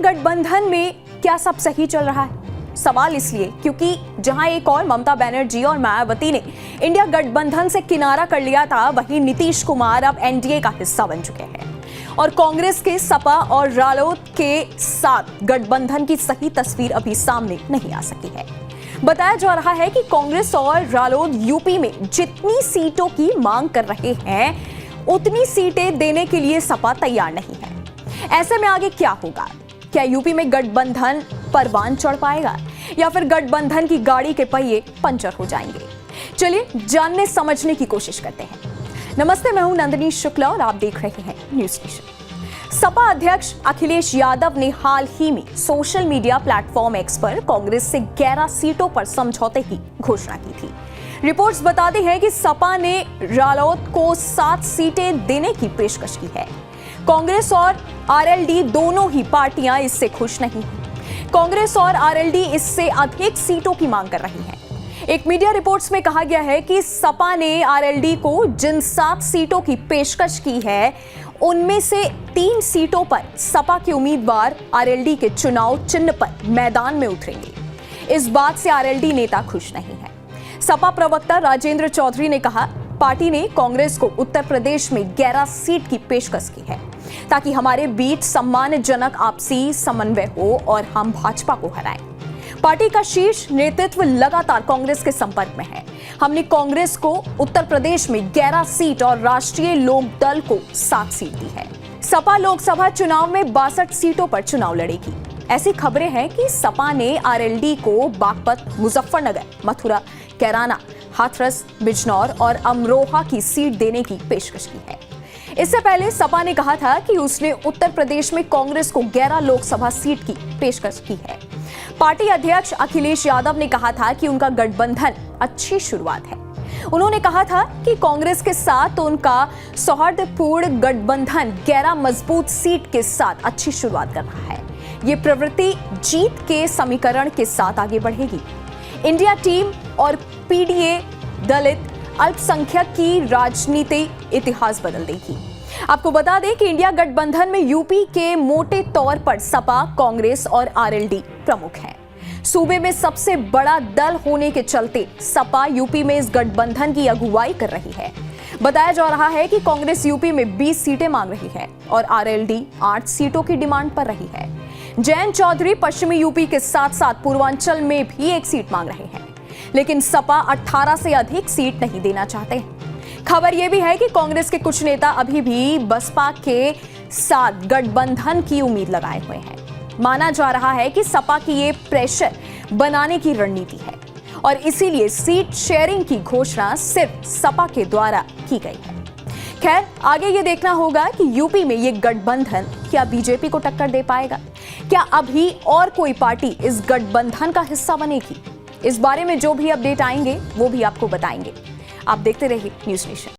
गठबंधन में क्या सब सही चल रहा है? सवाल इसलिए क्योंकि जहां एक और ममता बनर्जी और मायावती ने इंडिया गठबंधन से किनारा कर लिया था, वहीं नीतीश कुमार अब एनडीए का हिस्सा बन चुके हैं और कांग्रेस के सपा और रालोद के साथ गठबंधन की सही तस्वीर अभी सामने नहीं आ सकी है। बताया जा रहा है कि कांग्रेस और रालोद यूपी में जितनी सीटों की मांग कर रहे हैं, उतनी सीटें देने के लिए सपा तैयार नहीं है। ऐसे में आगे क्या होगा? क्या यूपी में गठबंधन परवान चढ़ पाएगा या फिर गठबंधन की गाड़ी के पहिए पंचर हो जाएंगे? चलिए जानने समझने की कोशिश करते हैं। नमस्ते, मैं हूं नंदिनी शुक्ला और आप देख रहे हैं न्यूज नेशन। सपा अध्यक्ष अखिलेश यादव ने हाल ही में सोशल मीडिया प्लेटफॉर्म एक्स पर कांग्रेस से 11 सीटों पर समझौते की घोषणा की थी। रिपोर्ट्स बताती हैं कि सपा ने रालोद को 7 सीटें देने की पेशकश की है। कांग्रेस और आरएलडी दोनों ही पार्टियां इससे खुश नहीं हैं। कांग्रेस और आरएलडी इससे अधिक सीटों की मांग कर रही हैं। एक मीडिया रिपोर्ट्स में कहा गया है कि सपा ने आरएलडी को जिन 7 सीटों की पेशकश की है, उनमें से 3 सीटों पर सपा के उम्मीदवार आरएलडी के चुनाव चिन्ह पर मैदान में उतरेंगे। इस बात से आरएलडी नेता खुश नहीं है। सपा प्रवक्ता राजेंद्र चौधरी ने कहा, पार्टी ने कांग्रेस को उत्तर प्रदेश में 11 सीट की पेशकश की है ताकि हमारे बीच सम्मानजनक आपसी समन्वय हो और हम भाजपा को हराएं। पार्टी का शीर्ष नेतृत्व लगातार कांग्रेस के संपर्क में है। हमने कांग्रेस को उत्तर प्रदेश में 11 सीट और राष्ट्रीय लोक दल को 7 सीट दी है। सपा लोकसभा चुनाव में 62 सीटों पर चुनाव लड़ेगी। ऐसी खबरें हैं कि सपा ने आरएलडी को बागपत, मुजफ्फरनगर, मथुरा, कैराना, हाथरस, बिजनौर और अमरोहा की सीट देने की पेशकश की है। इससे पहले सपा ने कहा था कि उसने उत्तर प्रदेश में कांग्रेस को 11 लोकसभा सीट की पेशकश की है। पार्टी अध्यक्ष अखिलेश यादव ने कहा था कि उनका गठबंधन अच्छी शुरुआत है। उन्होंने कहा था कि कांग्रेस के साथ उनका सौहार्दपूर्ण गठबंधन 11 मजबूत सीट के साथ अच्छी शुरुआत कर रहा है। ये प्रवृत्ति जीत के समीकरण के साथ आगे बढ़ेगी। इंडिया टीम और पीडीए दलित अल्पसंख्यक की राजनीति इतिहास बदल देगी। आपको बता दें कि इंडिया गठबंधन में यूपी के मोटे तौर पर सपा, कांग्रेस और आरएलडी प्रमुख हैं। सूबे में सबसे बड़ा दल होने के चलते सपा यूपी में इस गठबंधन की अगुवाई कर रही है। बताया जा रहा है कि कांग्रेस यूपी में 20 सीटें मांग रही है और आरएलडी 8 सीटों की डिमांड पर रही है। जयंत चौधरी पश्चिमी यूपी के साथ साथ पूर्वांचल में भी 1 सीट मांग रहे हैं, लेकिन सपा 18 से अधिक सीट नहीं देना चाहते हैं। खबर यह भी है कि कांग्रेस के कुछ नेता अभी भी बसपा के साथ गठबंधन की उम्मीद लगाए हुए हैं। माना जा रहा है कि सपा की ये प्रेशर बनाने की रणनीति है और इसीलिए सीट शेयरिंग की घोषणा सिर्फ सपा के द्वारा की गई है। खैर, आगे ये देखना होगा कि यूपी में ये गठबंधन क्या बीजेपी को टक्कर दे पाएगा? क्या अभी और कोई पार्टी इस गठबंधन का हिस्सा बनेगी? इस बारे में जो भी अपडेट आएंगे वो भी आपको बताएंगे। आप देखते रहिए न्यूज नेशन।